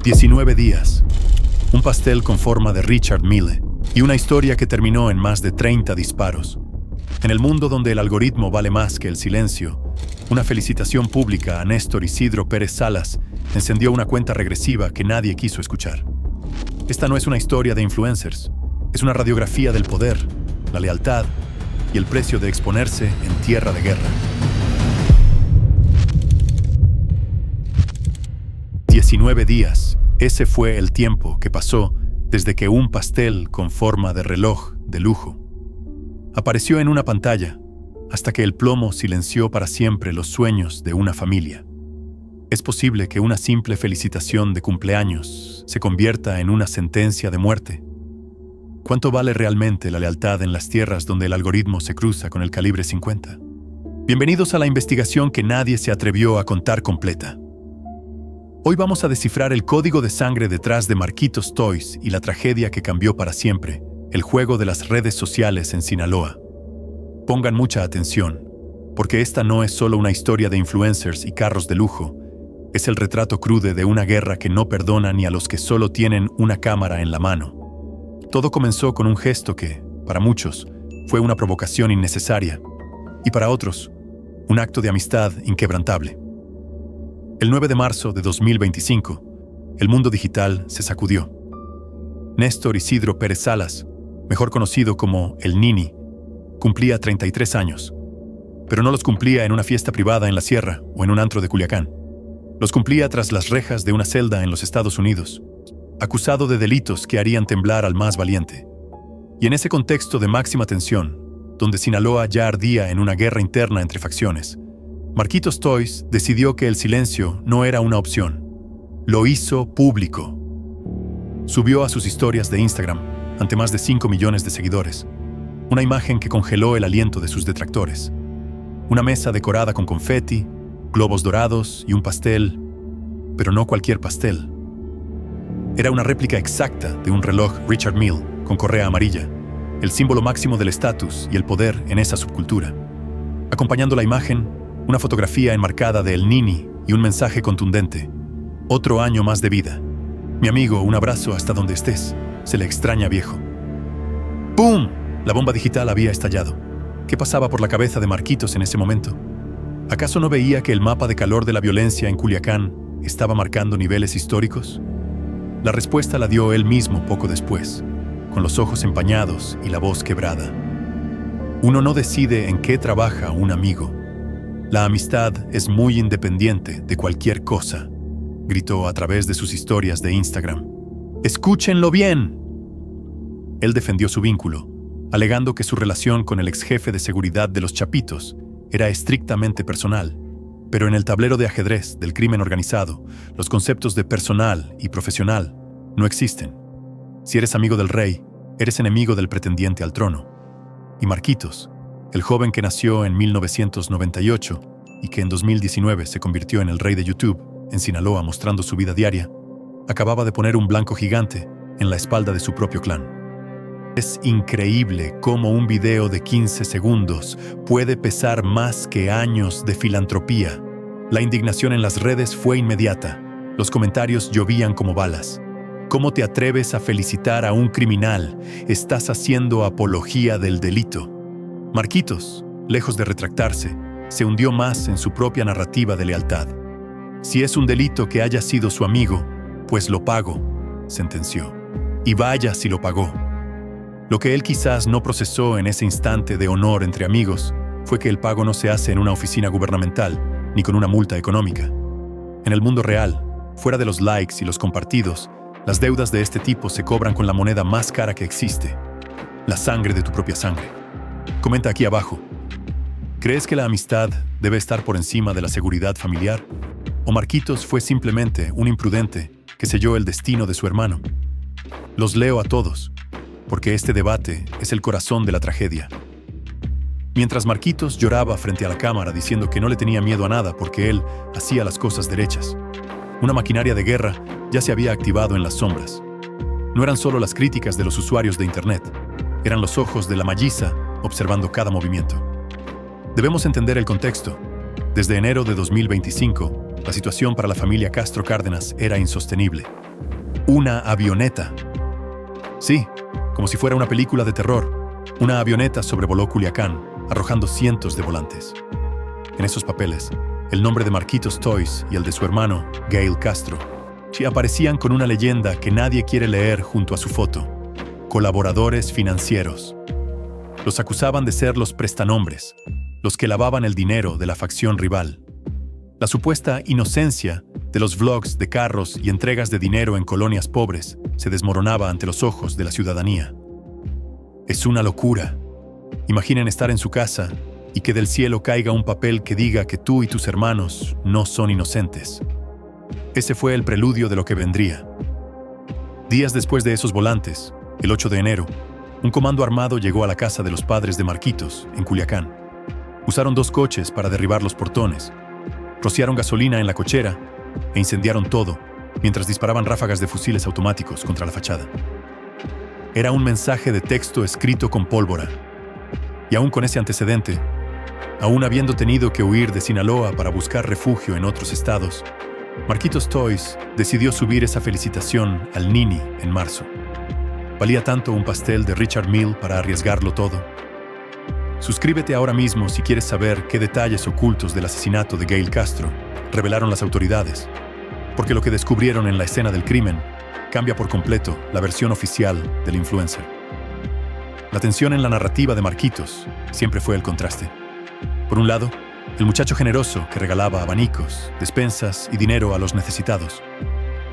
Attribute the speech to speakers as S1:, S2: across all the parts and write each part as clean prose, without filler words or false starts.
S1: 19 días, un pastel con forma de Richard Mille y una historia que terminó en más de 30 disparos. En el mundo donde el algoritmo vale más que el silencio, una felicitación pública a Néstor Isidro Pérez Salas encendió una cuenta regresiva que nadie quiso escuchar. Esta no es una historia de influencers, es una radiografía del poder, la lealtad y el precio de exponerse en tierra de guerra. 19 días, ese fue el tiempo que pasó desde que un pastel con forma de reloj de lujo apareció en una pantalla, hasta que el plomo silenció para siempre los sueños de una familia. Es posible que una simple felicitación de cumpleaños se convierta en una sentencia de muerte. ¿Cuánto vale realmente la lealtad en las tierras donde el algoritmo se cruza con el calibre 50? Bienvenidos a la investigación que nadie se atrevió a contar completa. Hoy vamos a descifrar el código de sangre detrás de Marquitos Toys y la tragedia que cambió para siempre el juego de las redes sociales en Sinaloa. Pongan mucha atención, porque esta no es solo una historia de influencers y carros de lujo, es el retrato crudo de una guerra que no perdona ni a los que solo tienen una cámara en la mano. Todo comenzó con un gesto que, para muchos, fue una provocación innecesaria, y para otros, un acto de amistad inquebrantable. El 9 de marzo de 2025, el mundo digital se sacudió. Néstor Isidro Pérez Salas, mejor conocido como el Nini, cumplía 33 años, pero no los cumplía en una fiesta privada en la sierra o en un antro de Culiacán. Los cumplía tras las rejas de una celda en los Estados Unidos, acusado de delitos que harían temblar al más valiente. Y en ese contexto de máxima tensión, donde Sinaloa ya ardía en una guerra interna entre facciones, Marquitos Toys decidió que el silencio no era una opción. Lo hizo público. Subió a sus historias de Instagram, ante más de 5 millones de seguidores, una imagen que congeló el aliento de sus detractores. Una mesa decorada con confeti, globos dorados y un pastel, pero no cualquier pastel. Era una réplica exacta de un reloj Richard Mille con correa amarilla, el símbolo máximo del estatus y el poder en esa subcultura. Acompañando la imagen, una fotografía enmarcada de El Nini y un mensaje contundente: otro año más de vida. Mi amigo, un abrazo hasta donde estés. Se le extraña, viejo. ¡Pum! La bomba digital había estallado. ¿Qué pasaba por la cabeza de Marquitos en ese momento? ¿Acaso no veía que el mapa de calor de la violencia en Culiacán estaba marcando niveles históricos? La respuesta la dio él mismo poco después, con los ojos empañados y la voz quebrada. Uno no decide en qué trabaja un amigo. La amistad es muy independiente de cualquier cosa, gritó a través de sus historias de Instagram. ¡Escúchenlo bien! Él defendió su vínculo, alegando que su relación con el ex jefe de seguridad de los Chapitos era estrictamente personal, pero en el tablero de ajedrez del crimen organizado, los conceptos de personal y profesional no existen. Si eres amigo del rey, eres enemigo del pretendiente al trono. Y Marquitos, el joven que nació en 1998 y que en 2019 se convirtió en el rey de YouTube, en Sinaloa mostrando su vida diaria, acababa de poner un blanco gigante en la espalda de su propio clan. Es increíble cómo un video de 15 segundos puede pesar más que años de filantropía. La indignación en las redes fue inmediata. Los comentarios llovían como balas. ¿Cómo te atreves a felicitar a un criminal? Estás haciendo apología del delito. Marquitos, lejos de retractarse, se hundió más en su propia narrativa de lealtad. Si es un delito que haya sido su amigo, pues lo pago, sentenció. Y vaya si lo pagó. Lo que él quizás no procesó en ese instante de honor entre amigos fue que el pago no se hace en una oficina gubernamental ni con una multa económica. En el mundo real, fuera de los likes y los compartidos, las deudas de este tipo se cobran con la moneda más cara que existe: la sangre de tu propia sangre. Comenta aquí abajo. ¿Crees que la amistad debe estar por encima de la seguridad familiar? ¿O Marquitos fue simplemente un imprudente que selló el destino de su hermano? Los leo a todos, porque este debate es el corazón de la tragedia. Mientras Marquitos lloraba frente a la cámara diciendo que no le tenía miedo a nada porque él hacía las cosas derechas, una maquinaria de guerra ya se había activado en las sombras. No eran solo las críticas de los usuarios de Internet, eran los ojos de la malliza observando cada movimiento. Debemos entender el contexto. Desde enero de 2025, La situación para la familia Castro Cárdenas era insostenible. Una avioneta. Sí, como si fuera una película de terror. Una avioneta sobrevoló Culiacán, arrojando cientos de volantes. En esos papeles, el nombre de Marquitos Toys y el de su hermano, Gail Castro, aparecían con una leyenda que nadie quiere leer junto a su foto: colaboradores financieros. Los acusaban de ser los prestanombres, los que lavaban el dinero de la facción rival. La supuesta inocencia de los vlogs de carros y entregas de dinero en colonias pobres se desmoronaba ante los ojos de la ciudadanía. Es una locura. Imaginen estar en su casa y que del cielo caiga un papel que diga que tú y tus hermanos no son inocentes. Ese fue el preludio de lo que vendría. Días después de esos volantes, el 8 de enero, un comando armado llegó a la casa de los padres de Marquitos, en Culiacán. Usaron 2 coches para derribar los portones, rociaron gasolina en la cochera e incendiaron todo, mientras disparaban ráfagas de fusiles automáticos contra la fachada. Era un mensaje de texto escrito con pólvora. Y aún con ese antecedente, aún habiendo tenido que huir de Sinaloa para buscar refugio en otros estados, Marquitos Toys decidió subir esa felicitación al Nini en marzo. ¿Valía tanto un pastel de Richard Mille para arriesgarlo todo? Suscríbete ahora mismo si quieres saber qué detalles ocultos del asesinato de Gail Castro revelaron las autoridades, porque lo que descubrieron en la escena del crimen cambia por completo la versión oficial del influencer. La tensión en la narrativa de Marquitos siempre fue el contraste. Por un lado, el muchacho generoso que regalaba abanicos, despensas y dinero a los necesitados.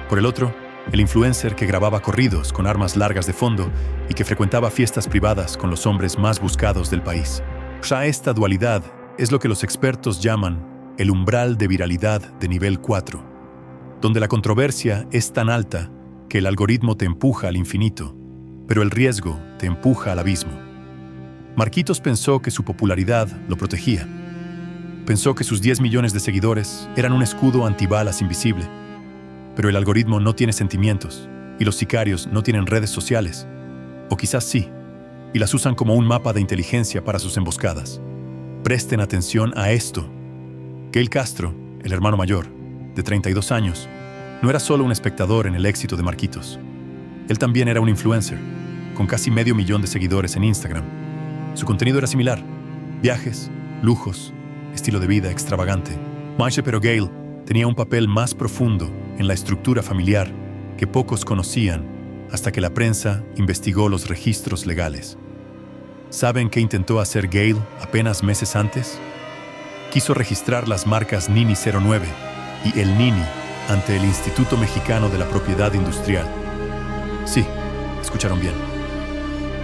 S1: Por el otro, el influencer que grababa corridos con armas largas de fondo y que frecuentaba fiestas privadas con los hombres más buscados del país. Esta dualidad es lo que los expertos llaman el umbral de viralidad de nivel 4, donde la controversia es tan alta que el algoritmo te empuja al infinito, pero el riesgo te empuja al abismo. Marquitos pensó que su popularidad lo protegía. Pensó que sus 10 millones de seguidores eran un escudo antibalas invisible. Pero el algoritmo no tiene sentimientos, y los sicarios no tienen redes sociales. O quizás sí, y las usan como un mapa de inteligencia para sus emboscadas. Presten atención a esto. Gail Castro, el hermano mayor, de 32 años, no era solo un espectador en el éxito de Marquitos. Él también era un influencer, con casi 500,000 de seguidores en Instagram. Su contenido era similar: viajes, lujos, estilo de vida extravagante. Pero Gail tenía un papel más profundo en la estructura familiar que pocos conocían hasta que la prensa investigó los registros legales. ¿Saben qué intentó hacer Gail apenas meses antes? Quiso registrar las marcas Nini 09 y El Nini ante el Instituto Mexicano de la Propiedad Industrial. Sí, escucharon bien.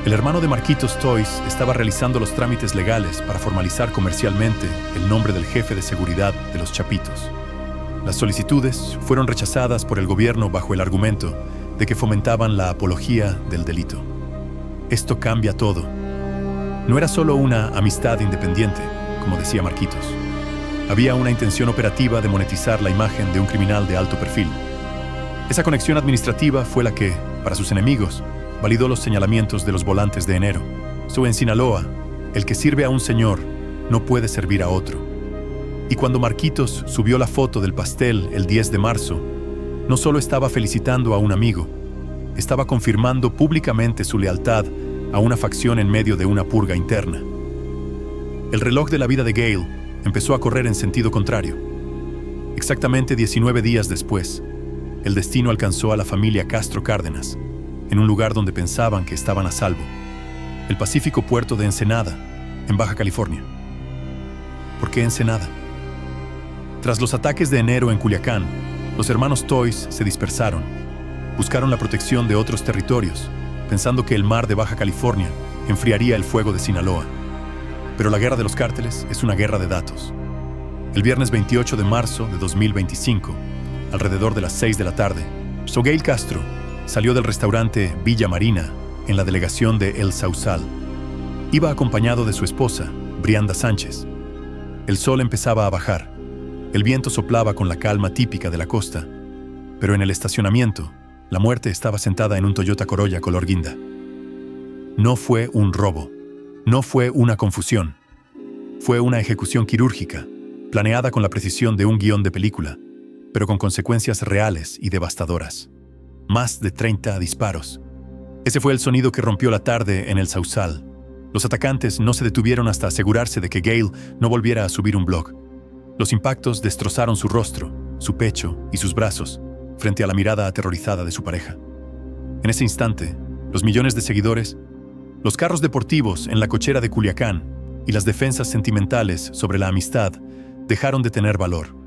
S1: El hermano de Marquitos Toys estaba realizando los trámites legales para formalizar comercialmente el nombre del jefe de seguridad de los Chapitos. Las solicitudes fueron rechazadas por el gobierno bajo el argumento de que fomentaban la apología del delito. Esto cambia todo. No era solo una amistad independiente, como decía Marquitos. Había una intención operativa de monetizar la imagen de un criminal de alto perfil. Esa conexión administrativa fue la que, para sus enemigos, validó los señalamientos de los volantes de enero. En Sinaloa, el que sirve a un señor no puede servir a otro. Y cuando Marquitos subió la foto del pastel el 10 de marzo, no solo estaba felicitando a un amigo, estaba confirmando públicamente su lealtad a una facción en medio de una purga interna. El reloj de la vida de Gail empezó a correr en sentido contrario. Exactamente 19 días después, el destino alcanzó a la familia Castro Cárdenas, en un lugar donde pensaban que estaban a salvo: el pacífico puerto de Ensenada, en Baja California. ¿Por qué Ensenada? Tras los ataques de enero en Culiacán, los hermanos Toys se dispersaron. Buscaron la protección de otros territorios, pensando que el mar de Baja California enfriaría el fuego de Sinaloa. Pero la guerra de los cárteles es una guerra de datos. El viernes 28 de marzo de 2025, alrededor de las 6 de la tarde, Gail Castro salió del restaurante Villa Marina en la delegación de El Sausal. Iba acompañado de su esposa, Brianda Sánchez. El sol empezaba a bajar. El viento soplaba con la calma típica de la costa, pero en el estacionamiento, la muerte estaba sentada en un Toyota Corolla color guinda. No fue un robo, no fue una confusión. Fue una ejecución quirúrgica, planeada con la precisión de un guión de película, pero con consecuencias reales y devastadoras. Más de 30 disparos. Ese fue el sonido que rompió la tarde en el Sausal. Los atacantes no se detuvieron hasta asegurarse de que Gale no volviera a subir un blog. Los impactos destrozaron su rostro, su pecho y sus brazos, frente a la mirada aterrorizada de su pareja. En ese instante, los millones de seguidores, los carros deportivos en la cochera de Culiacán y las defensas sentimentales sobre la amistad dejaron de tener valor.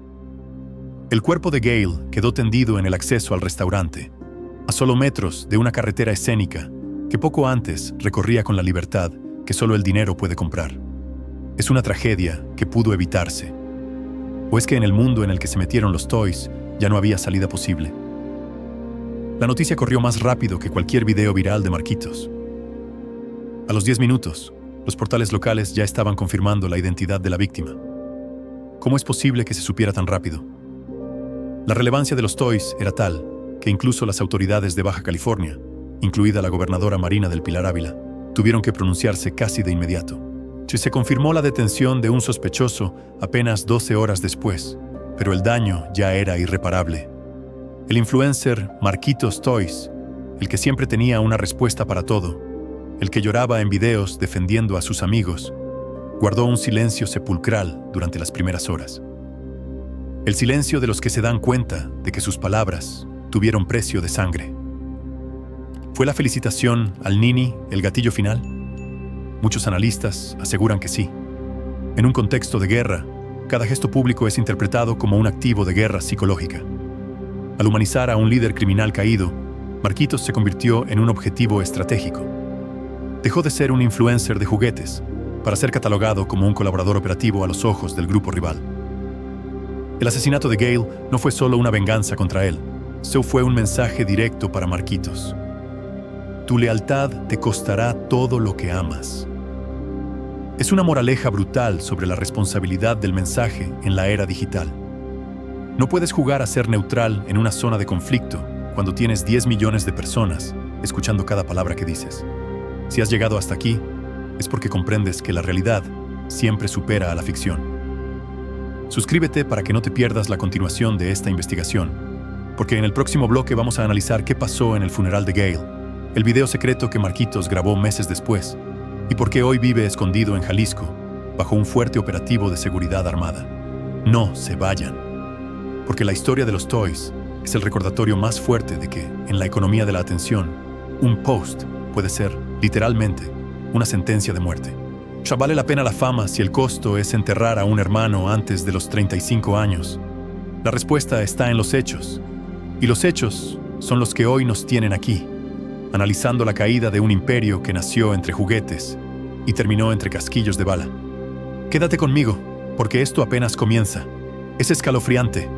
S1: El cuerpo de Gale quedó tendido en el acceso al restaurante, a solo metros de una carretera escénica que poco antes recorría con la libertad que solo el dinero puede comprar. Es una tragedia que pudo evitarse. ¿O es que en el mundo en el que se metieron los Toys ya no había salida posible? La noticia corrió más rápido que cualquier video viral de Marquitos. A los 10 minutos, los portales locales ya estaban confirmando la identidad de la víctima. ¿Cómo es posible que se supiera tan rápido? La relevancia de los Toys era tal que incluso las autoridades de Baja California, incluida la gobernadora Marina del Pilar Ávila, tuvieron que pronunciarse casi de inmediato. Se confirmó la detención de un sospechoso apenas 12 horas después, pero el daño ya era irreparable. El influencer Marquitos Toys, el que siempre tenía una respuesta para todo, el que lloraba en videos defendiendo a sus amigos, guardó un silencio sepulcral durante las primeras horas. El silencio de los que se dan cuenta de que sus palabras tuvieron precio de sangre. ¿Fue la felicitación al Nini el gatillo final? Muchos analistas aseguran que sí. En un contexto de guerra, cada gesto público es interpretado como un activo de guerra psicológica. Al humanizar a un líder criminal caído, Marquitos se convirtió en un objetivo estratégico. Dejó de ser un influencer de juguetes para ser catalogado como un colaborador operativo a los ojos del grupo rival. El asesinato de Gale no fue solo una venganza contra él, eso fue un mensaje directo para Marquitos. Tu lealtad te costará todo lo que amas. Es una moraleja brutal sobre la responsabilidad del mensaje en la era digital. No puedes jugar a ser neutral en una zona de conflicto cuando tienes 10 millones de personas escuchando cada palabra que dices. Si has llegado hasta aquí, es porque comprendes que la realidad siempre supera a la ficción. Suscríbete para que no te pierdas la continuación de esta investigación, porque en el próximo bloque vamos a analizar qué pasó en el funeral de Gale, el video secreto que Marquitos grabó meses después, y por qué hoy vive escondido en Jalisco, bajo un fuerte operativo de seguridad armada. No se vayan, porque la historia de los Toys es el recordatorio más fuerte de que, en la economía de la atención, un post puede ser, literalmente, una sentencia de muerte. ¿Vale la pena la fama si el costo es enterrar a un hermano antes de los 35 años? La respuesta está en los hechos. Y los hechos son los que hoy nos tienen aquí, analizando la caída de un imperio que nació entre juguetes y terminó entre casquillos de bala. Quédate conmigo, porque esto apenas comienza. Es escalofriante.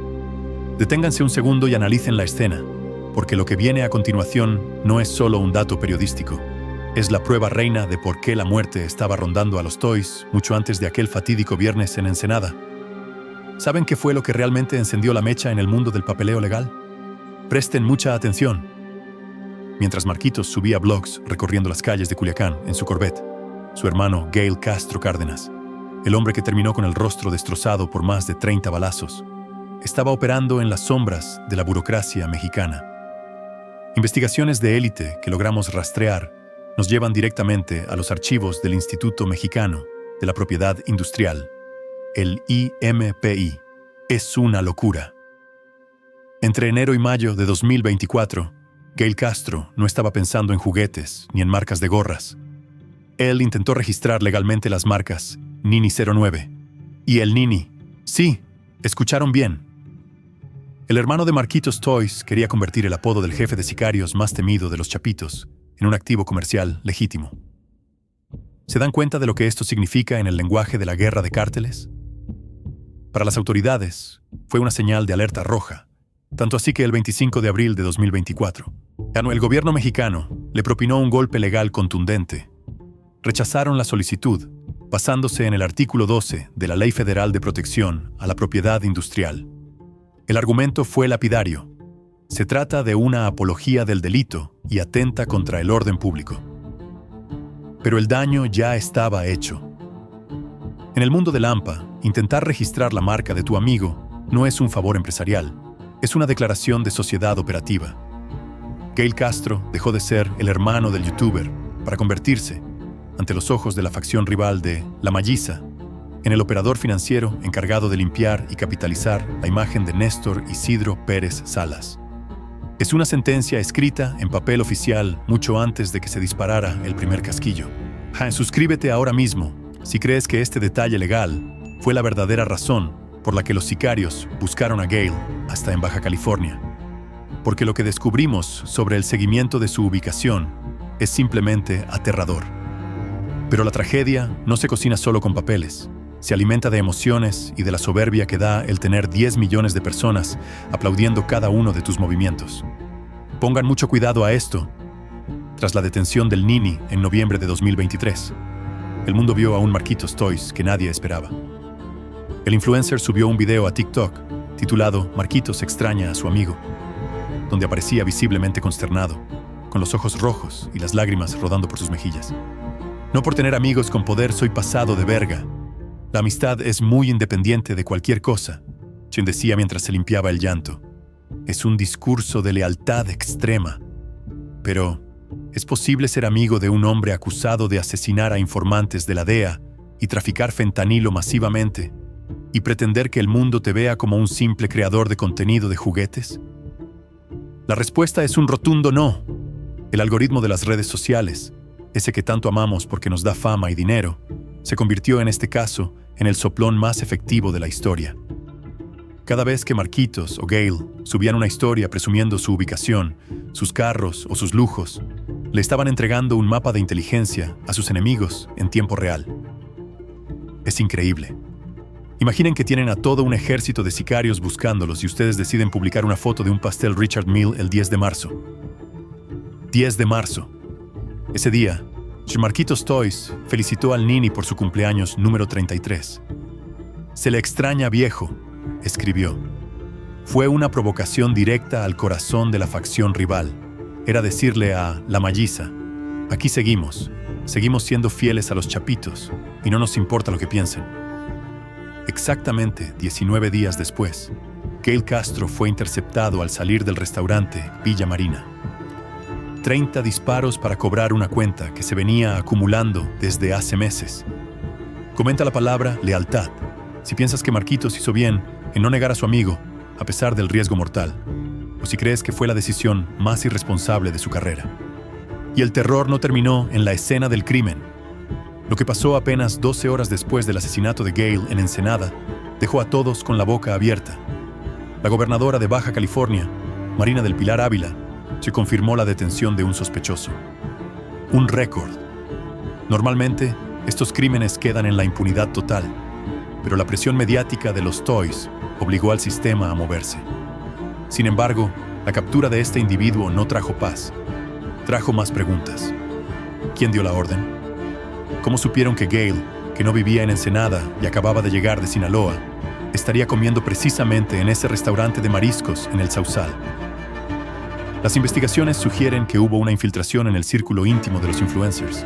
S1: Deténganse un segundo y analicen la escena, porque lo que viene a continuación no es solo un dato periodístico. Es la prueba reina de por qué la muerte estaba rondando a los Toys mucho antes de aquel fatídico viernes en Ensenada. ¿Saben qué fue lo que realmente encendió la mecha en el mundo del papeleo legal? Presten mucha atención. Mientras Marquitos subía blogs recorriendo las calles de Culiacán en su Corvette, su hermano Gale Castro Cárdenas, el hombre que terminó con el rostro destrozado por más de 30 balazos, estaba operando en las sombras de la burocracia mexicana. Investigaciones de élite que logramos rastrear nos llevan directamente a los archivos del Instituto Mexicano de la Propiedad Industrial, el IMPI. Es una locura. Entre enero y mayo de 2024, Gale Castro no estaba pensando en juguetes ni en marcas de gorras. Él intentó registrar legalmente las marcas Nini 09 y el Nini. Sí, escucharon bien. El hermano de Marquitos Toys quería convertir el apodo del jefe de sicarios más temido de los Chapitos en un activo comercial legítimo. ¿Se dan cuenta de lo que esto significa en el lenguaje de la guerra de cárteles? Para las autoridades, fue una señal de alerta roja, tanto así que el 25 de abril de 2024, el gobierno mexicano le propinó un golpe legal contundente. Rechazaron la solicitud, basándose en el artículo 12 de la Ley Federal de Protección a la Propiedad Industrial. El argumento fue lapidario. Se trata de una apología del delito y atenta contra el orden público. Pero el daño ya estaba hecho. En el mundo del AMPA, intentar registrar la marca de tu amigo no es un favor empresarial, Es una declaración de sociedad operativa. Gail Castro dejó de ser el hermano del youtuber para convertirse, ante los ojos de la facción rival de La Malliza, en el operador financiero encargado de limpiar y capitalizar la imagen de Néstor Isidro Pérez Salas. Es una sentencia escrita en papel oficial mucho antes de que se disparara el primer casquillo. Suscríbete ahora mismo si crees que este detalle legal fue la verdadera razón por la que los sicarios buscaron a Gail hasta en Baja California. Porque lo que descubrimos sobre el seguimiento de su ubicación es simplemente aterrador. Pero la tragedia no se cocina solo con papeles. Se alimenta de emociones y de la soberbia que da el tener 10 millones de personas aplaudiendo cada uno de tus movimientos. Pongan mucho cuidado a esto. Tras la detención del Nini en noviembre de 2023, el mundo vio a un Marquitos Toys que nadie esperaba. El influencer subió un video a TikTok titulado Marquitos extraña a su amigo, donde aparecía visiblemente consternado, con los ojos rojos y las lágrimas rodando por sus mejillas. No por tener amigos con poder soy pasado de verga. La amistad es muy independiente de cualquier cosa, Chen decía mientras se limpiaba el llanto. Es un discurso de lealtad extrema. Pero, ¿es posible ser amigo de un hombre acusado de asesinar a informantes de la DEA y traficar fentanilo masivamente, y pretender que el mundo te vea como un simple creador de contenido de juguetes? La respuesta es un rotundo no. El algoritmo de las redes sociales, ese que tanto amamos porque nos da fama y dinero, se convirtió en este caso en el soplón más efectivo de la historia. Cada vez que Marquitos o Gail subían una historia presumiendo su ubicación, sus carros o sus lujos, le estaban entregando un mapa de inteligencia a sus enemigos en tiempo real. Es increíble. Imaginen que tienen a todo un ejército de sicarios buscándolos y ustedes deciden publicar una foto de un pastel Richard Mille el 10 de marzo. 10 de marzo. Ese día, Marquitos Toys felicitó al Nini por su cumpleaños número 33. Se le extraña viejo, escribió. Fue una provocación directa al corazón de la facción rival. Era decirle a La Malliza, aquí seguimos siendo fieles a los chapitos y no nos importa lo que piensen. Exactamente 19 días después, Gail Castro fue interceptado al salir del restaurante Villa Marina. 30 disparos para cobrar una cuenta que se venía acumulando desde hace meses. Comenta la palabra lealtad si piensas que Marquitos hizo bien en no negar a su amigo a pesar del riesgo mortal, o si crees que fue la decisión más irresponsable de su carrera. Y el terror no terminó en la escena del crimen. Lo que pasó apenas 12 horas después del asesinato de Gail en Ensenada dejó a todos con la boca abierta. La gobernadora de Baja California, Marina del Pilar Ávila, se confirmó la detención de un sospechoso. Un récord. Normalmente, estos crímenes quedan en la impunidad total, pero la presión mediática de los Toys obligó al sistema a moverse. Sin embargo, la captura de este individuo no trajo paz. Trajo más preguntas. ¿Quién dio la orden? ¿Cómo supieron que Gail, que no vivía en Ensenada y acababa de llegar de Sinaloa, estaría comiendo precisamente en ese restaurante de mariscos en el Sausal? Las investigaciones sugieren que hubo una infiltración en el círculo íntimo de los influencers.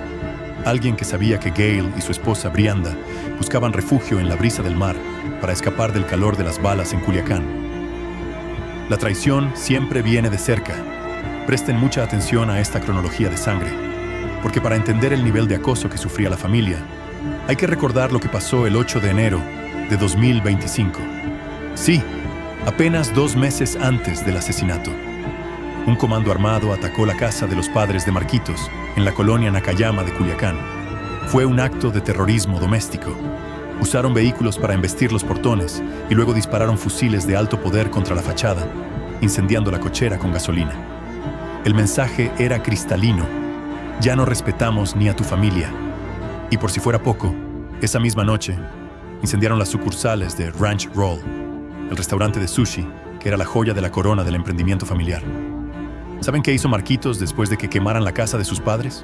S1: Alguien que sabía que Gail y su esposa Brianda buscaban refugio en la brisa del mar para escapar del calor de las balas en Culiacán. La traición siempre viene de cerca. Presten mucha atención a esta cronología de sangre, porque para entender el nivel de acoso que sufría la familia, hay que recordar lo que pasó el 8 de enero de 2025. Sí, apenas 2 meses antes del asesinato. Un comando armado atacó la casa de los padres de Marquitos, en la colonia Nakayama de Culiacán. Fue un acto de terrorismo doméstico. Usaron vehículos para embestir los portones y luego dispararon fusiles de alto poder contra la fachada, incendiando la cochera con gasolina. El mensaje era cristalino. Ya no respetamos ni a tu familia. Y por si fuera poco, esa misma noche, incendiaron las sucursales de Ranch Roll, el restaurante de sushi, que era la joya de la corona del emprendimiento familiar. ¿Saben qué hizo Marquitos después de que quemaran la casa de sus padres?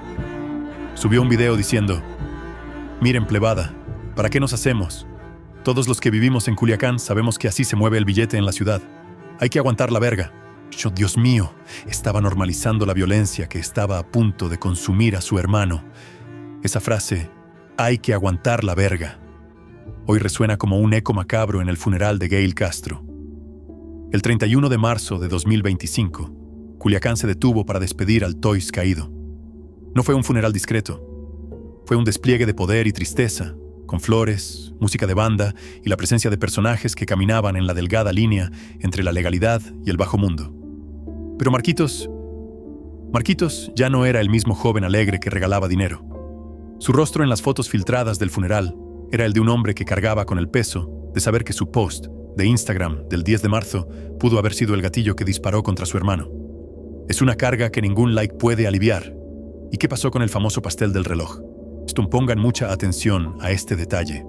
S1: Subió un video diciendo: miren, plebada, ¿para qué nos hacemos? Todos los que vivimos en Culiacán sabemos que así se mueve el billete en la ciudad. Hay que aguantar la verga. Yo, Dios mío, estaba normalizando la violencia que estaba a punto de consumir a su hermano. Esa frase, hay que aguantar la verga, hoy resuena como un eco macabro en el funeral de Gail Castro. El 31 de marzo de 2025, Culiacán se detuvo para despedir al Toys caído. No fue un funeral discreto. Fue un despliegue de poder y tristeza, con flores, música de banda y la presencia de personajes que caminaban en la delgada línea entre la legalidad y el bajo mundo. Pero Marquitos ya no era el mismo joven alegre que regalaba dinero. Su rostro en las fotos filtradas del funeral era el de un hombre que cargaba con el peso de saber que su post de Instagram del 10 de marzo pudo haber sido el gatillo que disparó contra su hermano. Es una carga que ningún like puede aliviar. ¿Y qué pasó con el famoso pastel del reloj? Pongan mucha atención a este detalle.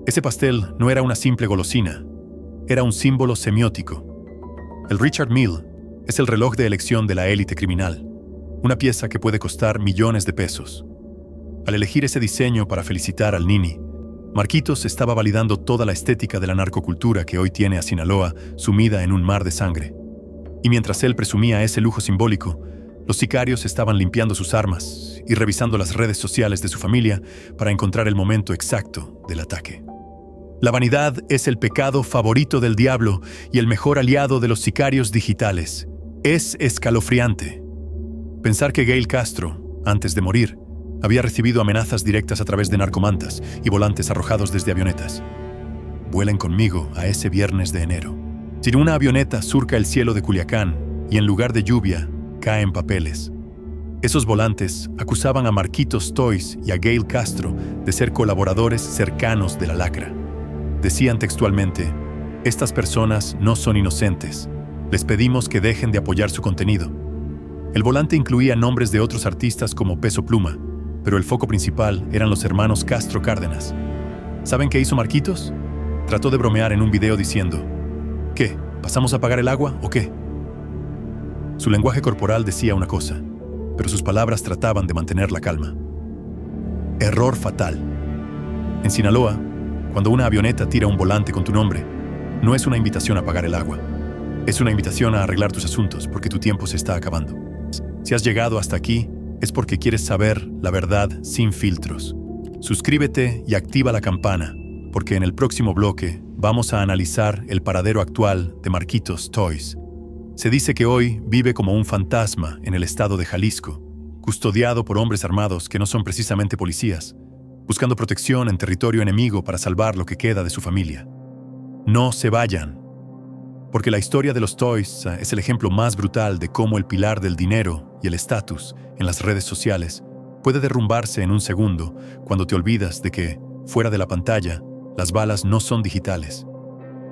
S1: Ese pastel no era una simple golosina, era un símbolo semiótico. El Richard Mille es el reloj de elección de la élite criminal, una pieza que puede costar millones de pesos. Al elegir ese diseño para felicitar al Nini, Marquitos estaba validando toda la estética de la narcocultura que hoy tiene a Sinaloa sumida en un mar de sangre. Y mientras él presumía ese lujo simbólico, los sicarios estaban limpiando sus armas y revisando las redes sociales de su familia para encontrar el momento exacto del ataque. La vanidad es el pecado favorito del diablo y el mejor aliado de los sicarios digitales. Es escalofriante pensar que Gail Castro, antes de morir, había recibido amenazas directas a través de narcomantas y volantes arrojados desde avionetas. Vuelen conmigo a ese viernes de enero. Si una avioneta surca el cielo de Culiacán y en lugar de lluvia, caen papeles. Esos volantes acusaban a Marquitos Toys y a Gail Castro de ser colaboradores cercanos de la lacra. Decían textualmente: estas personas no son inocentes. Les pedimos que dejen de apoyar su contenido. El volante incluía nombres de otros artistas como Peso Pluma, pero el foco principal eran los hermanos Castro Cárdenas. ¿Saben qué hizo Marquitos? Trató de bromear en un video diciendo: ¿qué? ¿Pasamos a apagar el agua o qué? Su lenguaje corporal decía una cosa, pero sus palabras trataban de mantener la calma. Error fatal. En Sinaloa, cuando una avioneta tira un volante con tu nombre, no es una invitación a apagar el agua. Es una invitación a arreglar tus asuntos porque tu tiempo se está acabando. Si has llegado hasta aquí, es porque quieres saber la verdad sin filtros. Suscríbete y activa la campana, porque en el próximo bloque vamos a analizar el paradero actual de Marquitos Toys. Se dice que hoy vive como un fantasma en el estado de Jalisco, custodiado por hombres armados que no son precisamente policías, buscando protección en territorio enemigo para salvar lo que queda de su familia. No se vayan, porque la historia de los Toys es el ejemplo más brutal de cómo el pilar del dinero y el estatus en las redes sociales puede derrumbarse en un segundo cuando te olvidas de que, fuera de la pantalla, las balas no son digitales.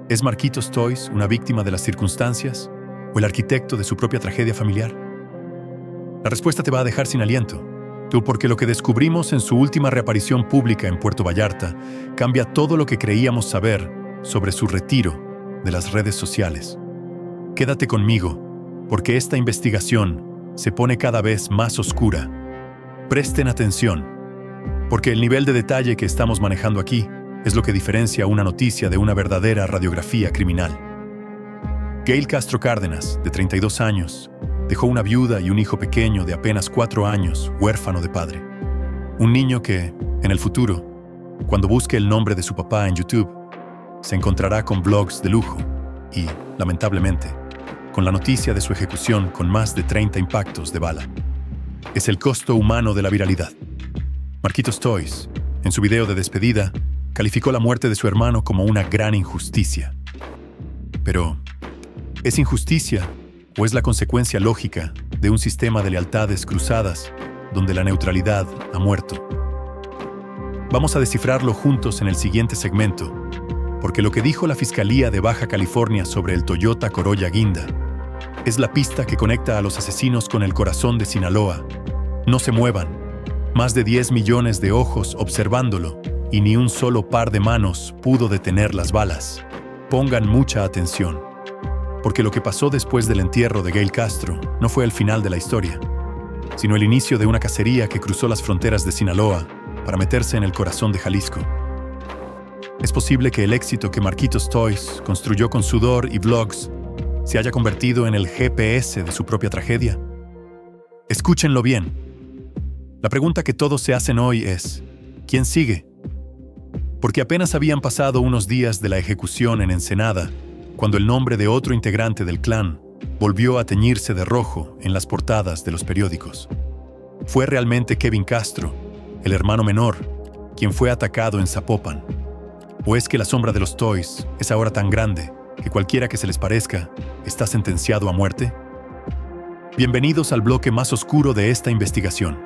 S1: ¿Es Marquitos Toys una víctima de las circunstancias o el arquitecto de su propia tragedia familiar? La respuesta te va a dejar sin aliento, porque lo que descubrimos en su última reaparición pública en Puerto Vallarta cambia todo lo que creíamos saber sobre su retiro de las redes sociales. Quédate conmigo, porque esta investigación se pone cada vez más oscura. Presten atención, porque el nivel de detalle que estamos manejando aquí es lo que diferencia una noticia de una verdadera radiografía criminal. Gail Castro Cárdenas, de 32 años, dejó una viuda y un hijo pequeño de apenas 4 años, huérfano de padre. Un niño que, en el futuro, cuando busque el nombre de su papá en YouTube, se encontrará con blogs de lujo y, lamentablemente, con la noticia de su ejecución con más de 30 impactos de bala. Es el costo humano de la viralidad. Marquitos Toys, en su video de despedida, calificó la muerte de su hermano como una gran injusticia. Pero, ¿es injusticia o es la consecuencia lógica de un sistema de lealtades cruzadas donde la neutralidad ha muerto? Vamos a descifrarlo juntos en el siguiente segmento, porque lo que dijo la Fiscalía de Baja California sobre el Toyota Corolla Guinda es la pista que conecta a los asesinos con el corazón de Sinaloa. No se muevan. Más de 10 millones de ojos observándolo y ni un solo par de manos pudo detener las balas. Pongan mucha atención, porque lo que pasó después del entierro de Gail Castro no fue el final de la historia, sino el inicio de una cacería que cruzó las fronteras de Sinaloa para meterse en el corazón de Jalisco. ¿Es posible que el éxito que Marquitos Toys construyó con sudor y blogs se haya convertido en el GPS de su propia tragedia? Escúchenlo bien. La pregunta que todos se hacen hoy es: ¿quién sigue? Porque apenas habían pasado unos días de la ejecución en Ensenada cuando el nombre de otro integrante del clan volvió a teñirse de rojo en las portadas de los periódicos. Fue realmente Kevin Castro, el hermano menor, quien fue atacado en Zapopan. ¿O es que la sombra de los Toys es ahora tan grande que cualquiera que se les parezca está sentenciado a muerte? Bienvenidos al bloque más oscuro de esta investigación.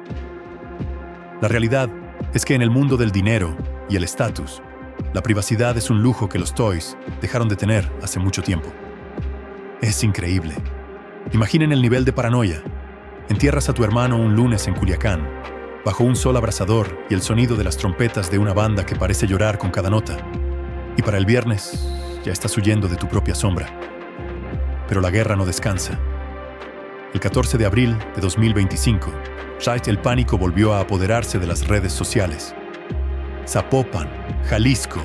S1: La realidad es que en el mundo del dinero y el estatus, la privacidad es un lujo que los Toys dejaron de tener hace mucho tiempo. Es increíble. Imaginen el nivel de paranoia. Entierras a tu hermano un lunes en Culiacán, bajo un sol abrasador y el sonido de las trompetas de una banda que parece llorar con cada nota. Y para el viernes, ya estás huyendo de tu propia sombra. Pero la guerra no descansa. El 14 de abril de 2025, el pánico volvió a apoderarse de las redes sociales. Zapopan, Jalisco.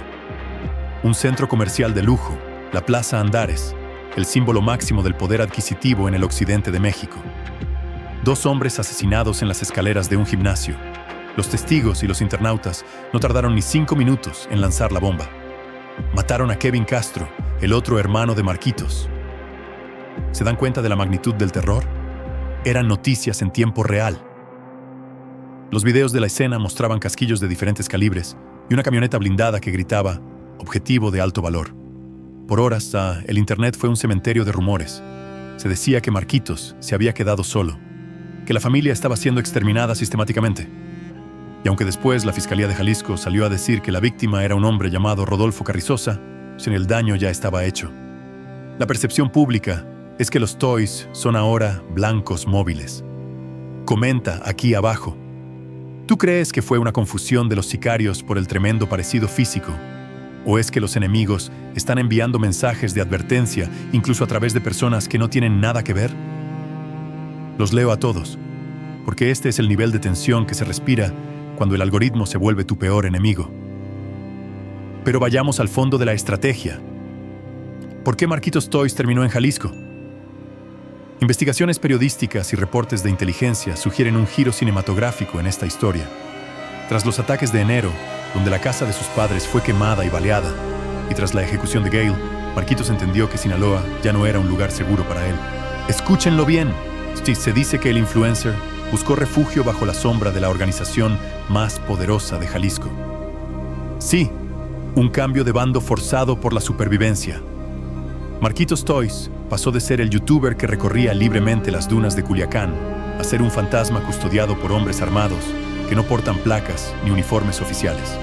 S1: Un centro comercial de lujo, la Plaza Andares, el símbolo máximo del poder adquisitivo en el occidente de México. 2 hombres asesinados en las escaleras de un gimnasio. Los testigos y los internautas no tardaron ni 5 minutos en lanzar la bomba. Mataron a Kevin Castro, el otro hermano de Marquitos. ¿Se dan cuenta de la magnitud del terror? Eran noticias en tiempo real. Los videos de la escena mostraban casquillos de diferentes calibres y una camioneta blindada que gritaba «Objetivo de alto valor». Por horas, el internet fue un cementerio de rumores. Se decía que Marquitos se había quedado solo, que la familia estaba siendo exterminada sistemáticamente. Y aunque después la Fiscalía de Jalisco salió a decir que la víctima era un hombre llamado Rodolfo Carrizosa, el daño ya estaba hecho. La percepción pública es que los Toys son ahora blancos móviles. Comenta aquí abajo. ¿Tú crees que fue una confusión de los sicarios por el tremendo parecido físico? ¿O es que los enemigos están enviando mensajes de advertencia incluso a través de personas que no tienen nada que ver? Los leo a todos, porque este es el nivel de tensión que se respira cuando el algoritmo se vuelve tu peor enemigo. Pero vayamos al fondo de la estrategia. ¿Por qué Marquitos Toys terminó en Jalisco? Investigaciones periodísticas y reportes de inteligencia sugieren un giro cinematográfico en esta historia. Tras los ataques de enero, donde la casa de sus padres fue quemada y baleada, y tras la ejecución de Gale, Marquitos entendió que Sinaloa ya no era un lugar seguro para él. Escúchenlo bien. Se dice que el influencer buscó refugio bajo la sombra de la organización más poderosa de Jalisco. Sí, un cambio de bando forzado por la supervivencia. Marquitos Toys pasó de ser el youtuber que recorría libremente las dunas de Culiacán a ser un fantasma custodiado por hombres armados que no portan placas ni uniformes oficiales.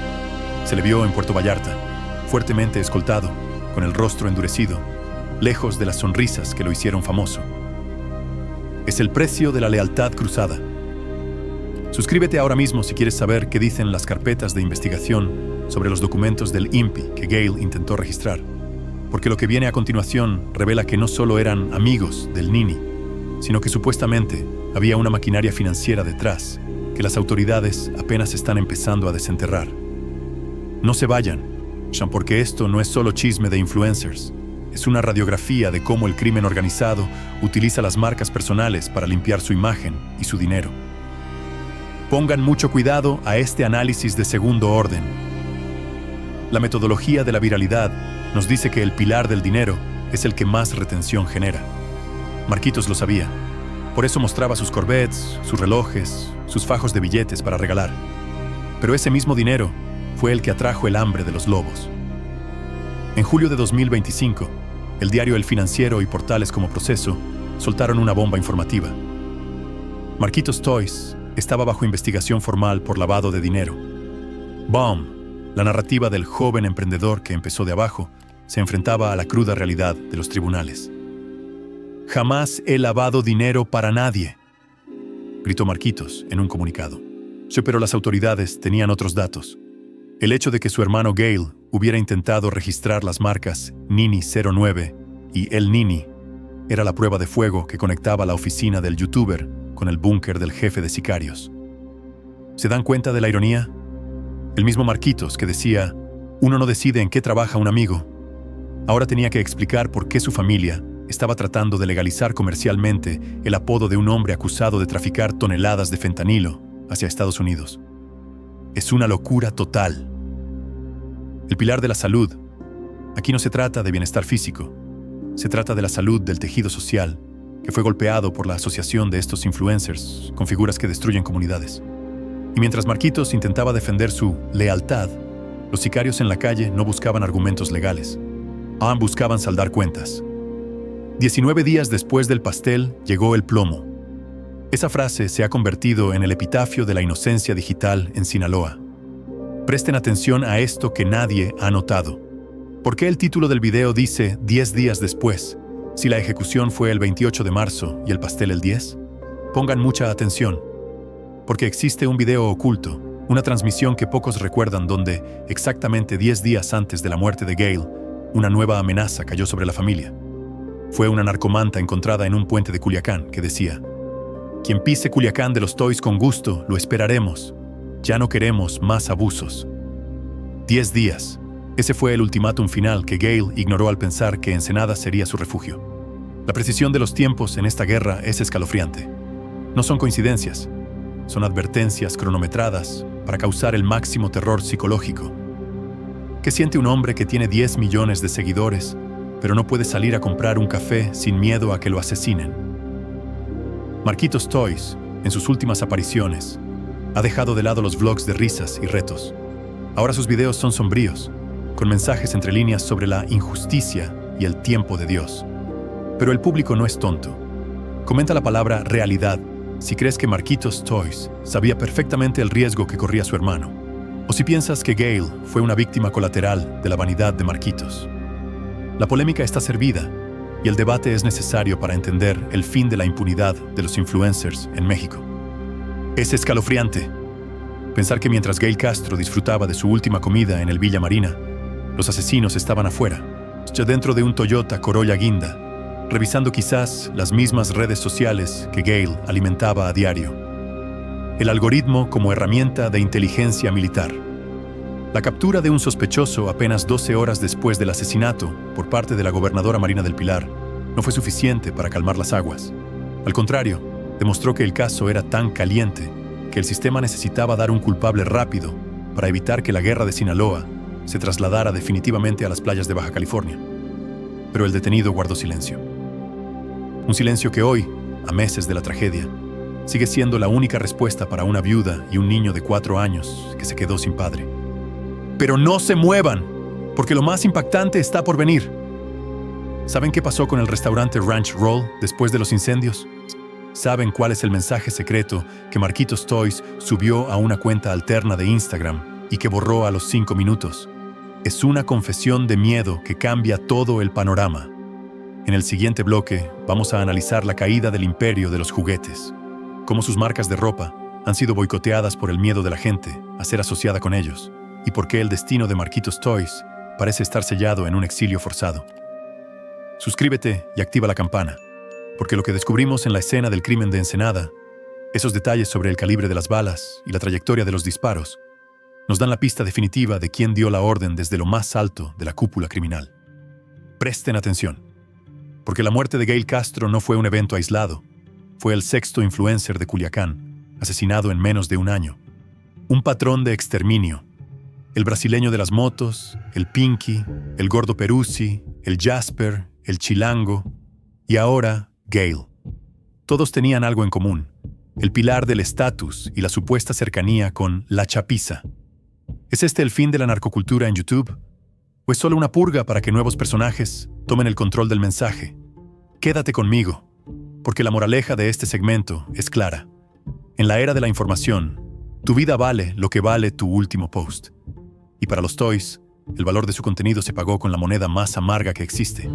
S1: Se le vio en Puerto Vallarta, fuertemente escoltado, con el rostro endurecido, lejos de las sonrisas que lo hicieron famoso. Es el precio de la lealtad cruzada. Suscríbete ahora mismo si quieres saber qué dicen las carpetas de investigación sobre los documentos del INPI que Gale intentó registrar, porque lo que viene a continuación revela que no solo eran amigos del Nini, sino que supuestamente había una maquinaria financiera detrás que las autoridades apenas están empezando a desenterrar. No se vayan, porque esto no es solo chisme de influencers. Es una radiografía de cómo el crimen organizado utiliza las marcas personales para limpiar su imagen y su dinero. Pongan mucho cuidado a este análisis de segundo orden. La metodología de la viralidad nos dice que el pilar del dinero es el que más retención genera. Marquitos lo sabía. Por eso mostraba sus Corvettes, sus relojes, sus fajos de billetes para regalar. Pero ese mismo dinero fue el que atrajo el hambre de los lobos. En julio de 2025, el diario El Financiero y portales como Proceso soltaron una bomba informativa. Marquitos Toys estaba bajo investigación formal por lavado de dinero. Bomb, la narrativa del joven emprendedor que empezó de abajo, se enfrentaba a la cruda realidad de los tribunales. «Jamás he lavado dinero para nadie», gritó Marquitos en un comunicado. Pero las autoridades tenían otros datos. El hecho de que su hermano Gale hubiera intentado registrar las marcas Nini 09 y El Nini era la prueba de fuego que conectaba la oficina del youtuber con el búnker del jefe de sicarios. ¿Se dan cuenta de la ironía? El mismo Marquitos que decía, uno no decide en qué trabaja un amigo, ahora tenía que explicar por qué su familia estaba tratando de legalizar comercialmente el apodo de un hombre acusado de traficar toneladas de fentanilo hacia Estados Unidos. Es una locura total. El pilar de la salud. Aquí no se trata de bienestar físico, Se trata de la salud del tejido social, que fue golpeado por la asociación de estos influencers con figuras que destruyen comunidades. Y mientras Marquitos intentaba defender su lealtad, los sicarios en la calle no buscaban argumentos legales. Buscaban saldar cuentas. 19 días después del pastel llegó el plomo. Esa frase se ha convertido en el epitafio de la inocencia digital en Sinaloa. Presten atención a esto que nadie ha notado. ¿Por qué el título del video dice 10 días después, si la ejecución fue el 28 de marzo y el pastel el 10? Pongan mucha atención, porque existe un video oculto, una transmisión que pocos recuerdan donde, exactamente 10 días antes de la muerte de Gail, una nueva amenaza cayó sobre la familia. Fue una narcomanta encontrada en un puente de Culiacán que decía: «Quien pise Culiacán de los Toys con gusto, lo esperaremos. Ya no queremos más abusos». 10 días. Ese fue el ultimátum final que Gail ignoró al pensar que Ensenada sería su refugio. La precisión de los tiempos en esta guerra es escalofriante. No son coincidencias, son advertencias cronometradas para causar el máximo terror psicológico. ¿Qué siente un hombre que tiene 10 millones de seguidores, pero no puede salir a comprar un café sin miedo a que lo asesinen? Marquitos Toys, en sus últimas apariciones, ha dejado de lado los vlogs de risas y retos. Ahora sus videos son sombríos, con mensajes entre líneas sobre la injusticia y el tiempo de Dios. Pero el público no es tonto. Comenta la palabra realidad si crees que Marquitos Toys sabía perfectamente el riesgo que corría su hermano, o si piensas que Gail fue una víctima colateral de la vanidad de Marquitos. La polémica está servida y el debate es necesario para entender el fin de la impunidad de los influencers en México. Es escalofriante pensar que mientras Gail Castro disfrutaba de su última comida en el Villa Marina, los asesinos estaban afuera, ya dentro de un Toyota Corolla Guinda, revisando quizás las mismas redes sociales que Gail alimentaba a diario. El algoritmo como herramienta de inteligencia militar. La captura de un sospechoso apenas 12 horas después del asesinato por parte de la gobernadora Marina del Pilar no fue suficiente para calmar las aguas. Al contrario, demostró que el caso era tan caliente que el sistema necesitaba dar un culpable rápido para evitar que la guerra de Sinaloa se trasladara definitivamente a las playas de Baja California. Pero el detenido guardó silencio. Un silencio que hoy, a meses de la tragedia, sigue siendo la única respuesta para una viuda y un niño de 4 años que se quedó sin padre. Pero no se muevan, porque lo más impactante está por venir. ¿Saben qué pasó con el restaurante Ranch Roll después de los incendios? ¿Saben cuál es el mensaje secreto que Marquitos Toys subió a una cuenta alterna de Instagram y que borró a los 5 minutos? Es una confesión de miedo que cambia todo el panorama. En el siguiente bloque vamos a analizar la caída del imperio de los juguetes, cómo sus marcas de ropa han sido boicoteadas por el miedo de la gente a ser asociada con ellos, y por qué el destino de Marquitos Toys parece estar sellado en un exilio forzado. Suscríbete y activa la campana, porque lo que descubrimos en la escena del crimen de Ensenada, esos detalles sobre el calibre de las balas y la trayectoria de los disparos, nos dan la pista definitiva de quién dio la orden desde lo más alto de la cúpula criminal. Presten atención, porque la muerte de Gail Castro no fue un evento aislado, fue el 6º influencer de Culiacán, asesinado en menos de un año. Un patrón de exterminio. El brasileño de las motos, el Pinky, el gordo Peruzzi, el Jasper, el Chilango y ahora Gail. Todos tenían algo en común, el pilar del estatus y la supuesta cercanía con la chapiza. ¿Es este el fin de la narcocultura en YouTube? ¿O es solo una purga para que nuevos personajes tomen el control del mensaje? Quédate conmigo, porque la moraleja de este segmento es clara. En la era de la información, tu vida vale lo que vale tu último post. Y para los Toys, el valor de su contenido se pagó con la moneda más amarga que existe.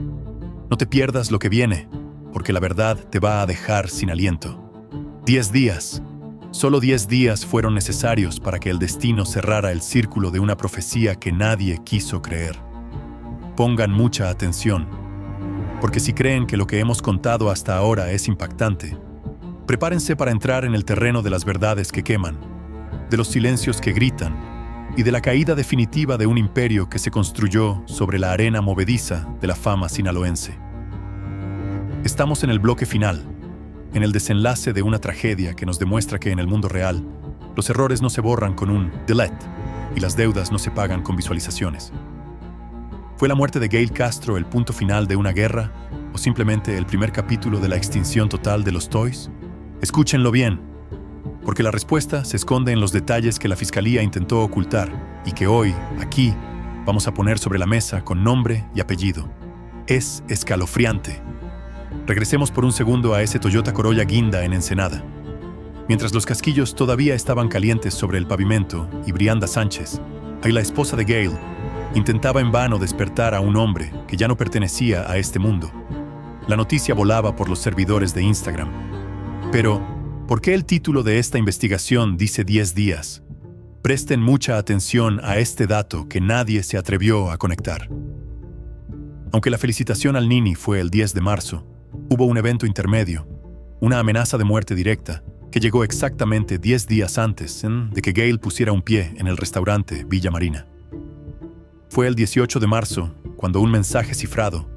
S1: No te pierdas lo que viene, porque la verdad te va a dejar sin aliento. 10 días. Solo 10 días fueron necesarios para que el destino cerrara el círculo de una profecía que nadie quiso creer. Pongan mucha atención, porque si creen que lo que hemos contado hasta ahora es impactante, prepárense para entrar en el terreno de las verdades que queman, de los silencios que gritan y de la caída definitiva de un imperio que se construyó sobre la arena movediza de la fama sinaloense. Estamos en el bloque final, en el desenlace de una tragedia que nos demuestra que en el mundo real, los errores no se borran con un delete y las deudas no se pagan con visualizaciones. ¿Fue la muerte de Gail Castro el punto final de una guerra o simplemente el primer capítulo de la extinción total de los Toys? Escúchenlo bien, porque la respuesta se esconde en los detalles que la Fiscalía intentó ocultar y que hoy, aquí, vamos a poner sobre la mesa con nombre y apellido. Es escalofriante. Regresemos por un segundo a ese Toyota Corolla guinda en Ensenada. Mientras los casquillos todavía estaban calientes sobre el pavimento y Brianda Sánchez, ahí la esposa de Gail, intentaba en vano despertar a un hombre que ya no pertenecía a este mundo. La noticia volaba por los servidores de Instagram. Pero, ¿por qué el título de esta investigación dice 10 días? Presten mucha atención a este dato que nadie se atrevió a conectar. Aunque la felicitación al Nini fue el 10 de marzo, hubo un evento intermedio, una amenaza de muerte directa, que llegó exactamente 10 días antes de que Gail pusiera un pie en el restaurante Villa Marina. Fue el 18 de marzo cuando un mensaje cifrado,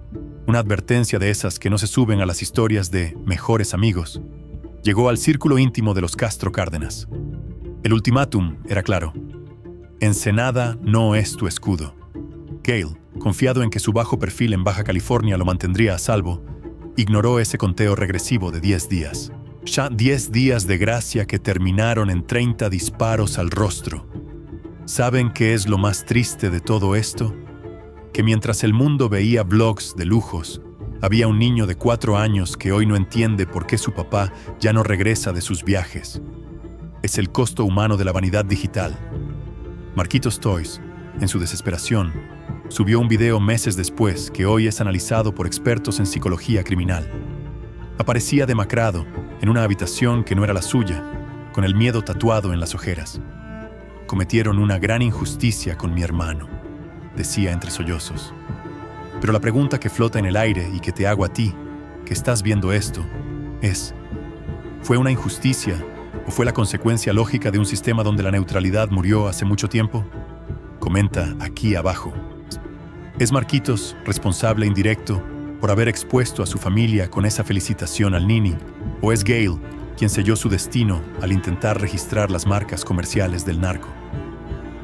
S1: una advertencia de esas que no se suben a las historias de mejores amigos, llegó al círculo íntimo de los Castro Cárdenas. El ultimátum era claro. Ensenada no es tu escudo. Gail, confiado en que su bajo perfil en Baja California lo mantendría a salvo, ignoró ese conteo regresivo de 10 días. Ya 10 días de gracia que terminaron en 30 disparos al rostro. ¿Saben qué es lo más triste de todo esto? Que mientras el mundo veía blogs de lujos, había un niño de 4 años que hoy no entiende por qué su papá ya no regresa de sus viajes. Es el costo humano de la vanidad digital. Marquitos Toys, en su desesperación, subió un video meses después que hoy es analizado por expertos en psicología criminal. Aparecía demacrado, en una habitación que no era la suya, con el miedo tatuado en las ojeras. Cometieron una gran injusticia con mi hermano, decía entre sollozos. Pero la pregunta que flota en el aire y que te hago a ti, que estás viendo esto, es: ¿fue una injusticia o fue la consecuencia lógica de un sistema donde la neutralidad murió hace mucho tiempo? Comenta aquí abajo. ¿Es Marquitos responsable indirecto por haber expuesto a su familia con esa felicitación al Nini? ¿O es Gail quien selló su destino al intentar registrar las marcas comerciales del narco?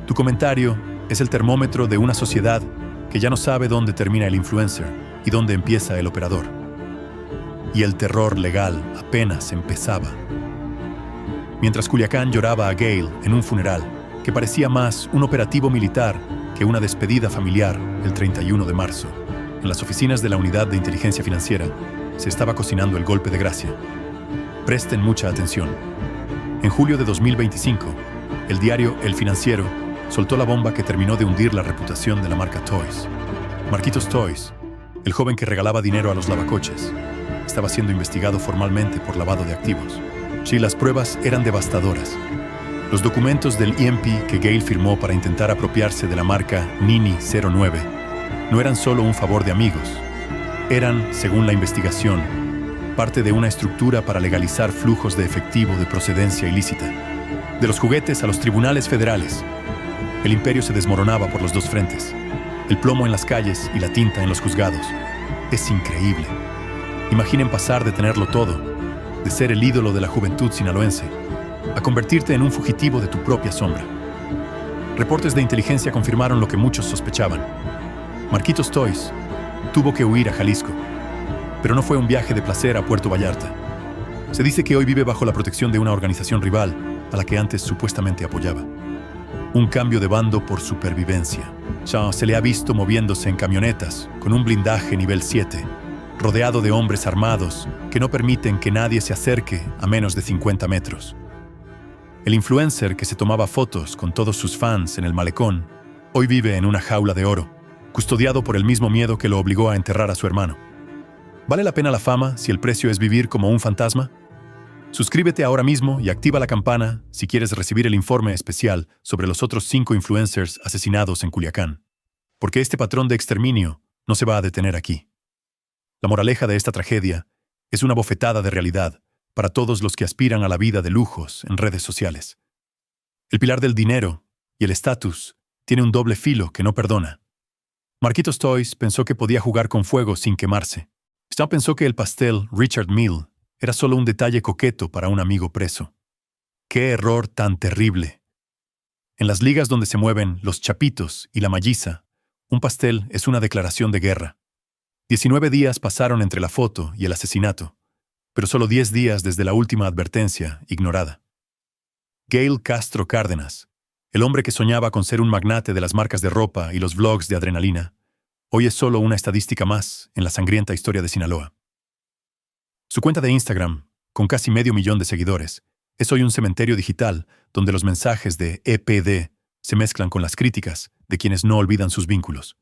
S1: Tu comentario es el termómetro de una sociedad que ya no sabe dónde termina el influencer y dónde empieza el operador. Y el terror legal apenas empezaba. Mientras Culiacán lloraba a Gail en un funeral que parecía más un operativo militar que una despedida familiar el 31 de marzo, en las oficinas de la Unidad de Inteligencia Financiera se estaba cocinando el golpe de gracia. Presten mucha atención. En julio de 2025, el diario El Financiero soltó la bomba que terminó de hundir la reputación de la marca Toys. Marquitos Toys, el joven que regalaba dinero a los lavacoches, estaba siendo investigado formalmente por lavado de activos. Sí, las pruebas eran devastadoras. Los documentos del EMP que Gail firmó para intentar apropiarse de la marca Nini 09 no eran solo un favor de amigos. Eran, según la investigación, parte de una estructura para legalizar flujos de efectivo de procedencia ilícita. De los juguetes a los tribunales federales, el imperio se desmoronaba por los dos frentes. El plomo en las calles y la tinta en los juzgados. Es increíble. Imaginen pasar de tenerlo todo, de ser el ídolo de la juventud sinaloense, a convertirte en un fugitivo de tu propia sombra. Reportes de inteligencia confirmaron lo que muchos sospechaban. Marquitos Toys tuvo que huir a Jalisco, pero no fue un viaje de placer a Puerto Vallarta. Se dice que hoy vive bajo la protección de una organización rival a la que antes supuestamente apoyaba. Un cambio de bando por supervivencia. Ya se le ha visto moviéndose en camionetas con un blindaje nivel 7, rodeado de hombres armados que no permiten que nadie se acerque a menos de 50 metros. El influencer que se tomaba fotos con todos sus fans en el malecón hoy vive en una jaula de oro, custodiado por el mismo miedo que lo obligó a enterrar a su hermano. ¿Vale la pena la fama si el precio es vivir como un fantasma? Suscríbete ahora mismo y activa la campana si quieres recibir el informe especial sobre los otros 5 influencers asesinados en Culiacán. Porque este patrón de exterminio no se va a detener aquí. La moraleja de esta tragedia es una bofetada de realidad para todos los que aspiran a la vida de lujos en redes sociales. El pilar del dinero y el estatus tiene un doble filo que no perdona. Marquitos Toys pensó que podía jugar con fuego sin quemarse. Stan pensó que el pastel Richard Mille era solo un detalle coqueto para un amigo preso. ¡Qué error tan terrible! En las ligas donde se mueven los Chapitos y la Malliza, Un pastel es una declaración de guerra. 19 días pasaron entre la foto y el asesinato, pero solo 10 días desde la última advertencia, ignorada. Gail Castro Cárdenas, el hombre que soñaba con ser un magnate de las marcas de ropa y los vlogs de adrenalina, hoy es solo una estadística más en la sangrienta historia de Sinaloa. Su cuenta de Instagram, con casi 500.000 de seguidores, es hoy un cementerio digital donde los mensajes de EPD se mezclan con las críticas de quienes no olvidan sus vínculos.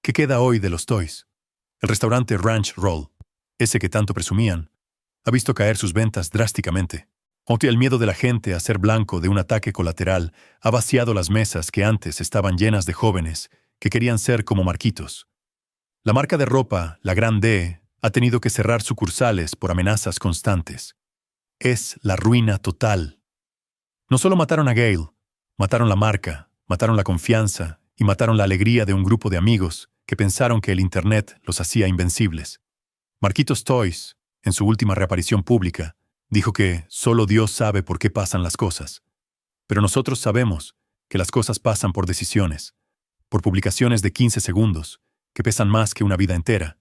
S1: ¿Qué queda hoy de los Toys? El restaurante Ranch Roll, ese que tanto presumían, ha visto caer sus ventas drásticamente. El miedo de la gente a ser blanco de un ataque colateral ha vaciado las mesas que antes estaban llenas de jóvenes que querían ser como Marquitos. La marca de ropa, la Gran D, ha tenido que cerrar sucursales por amenazas constantes. Es la ruina total. No solo mataron a Gail, mataron la marca, mataron la confianza y mataron la alegría de un grupo de amigos que pensaron que el Internet los hacía invencibles. Marquitos Toys, en su última reaparición pública, dijo que solo Dios sabe por qué pasan las cosas. Pero nosotros sabemos que las cosas pasan por decisiones, por publicaciones de 15 segundos, que pesan más que una vida entera,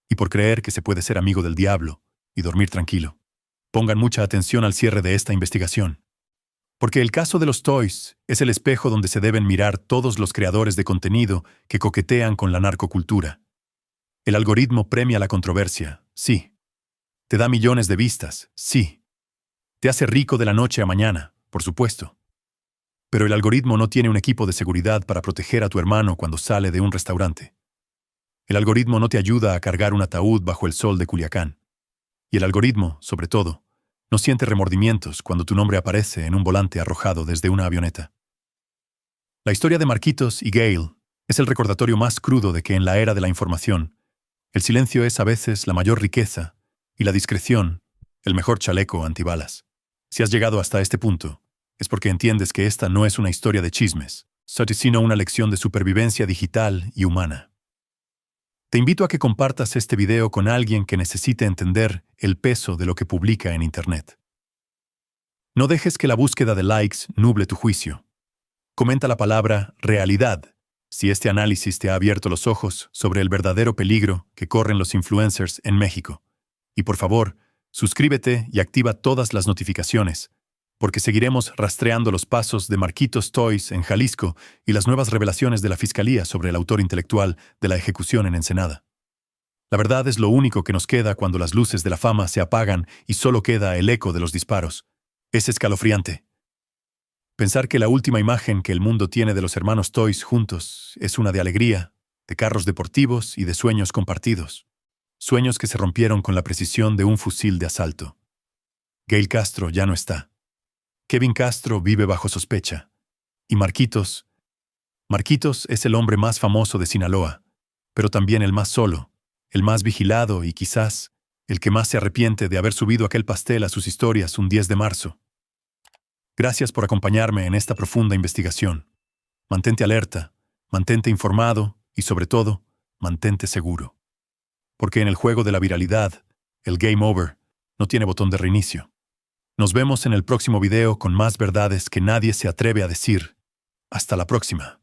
S1: y por creer que se puede ser amigo del diablo y dormir tranquilo. Pongan mucha atención al cierre de esta investigación. Porque el caso de los Toys es el espejo donde se deben mirar todos los creadores de contenido que coquetean con la narcocultura. El algoritmo premia la controversia, sí. Te da millones de vistas, sí. Te hace rico de la noche a mañana, por supuesto. Pero el algoritmo no tiene un equipo de seguridad para proteger a tu hermano cuando sale de un restaurante. El algoritmo no te ayuda a cargar un ataúd bajo el sol de Culiacán. Y el algoritmo, sobre todo, no siente remordimientos cuando tu nombre aparece en un volante arrojado desde una avioneta. La historia de Marquitos y Gail es el recordatorio más crudo de que en la era de la información, el silencio es a veces la mayor riqueza y la discreción, el mejor chaleco antibalas. Si has llegado hasta este punto, es porque entiendes que esta no es una historia de chismes, sino una lección de supervivencia digital y humana. Te invito a que compartas este video con alguien que necesite entender el peso de lo que publica en Internet. No dejes que la búsqueda de likes nuble tu juicio. Comenta la palabra realidad si este análisis te ha abierto los ojos sobre el verdadero peligro que corren los influencers en México. Y por favor, suscríbete y activa todas las notificaciones, porque seguiremos rastreando los pasos de Marquitos Toys en Jalisco y las nuevas revelaciones de la Fiscalía sobre el autor intelectual de la ejecución en Ensenada. La verdad es lo único que nos queda cuando las luces de la fama se apagan y solo queda el eco de los disparos. Es escalofriante. Pensar que la última imagen que el mundo tiene de los hermanos Toys juntos es una de alegría, de carros deportivos y de sueños compartidos. Sueños que se rompieron con la precisión de un fusil de asalto. Gail Castro ya no está. Kevin Castro vive bajo sospecha. Y Marquitos es el hombre más famoso de Sinaloa, pero también el más solo, el más vigilado y quizás el que más se arrepiente de haber subido aquel pastel a sus historias un 10 de marzo. Gracias por acompañarme en esta profunda investigación. Mantente alerta, mantente informado y, sobre todo, mantente seguro. Porque en el juego de la viralidad, el game over no tiene botón de reinicio. Nos vemos en el próximo video con más verdades que nadie se atreve a decir. Hasta la próxima.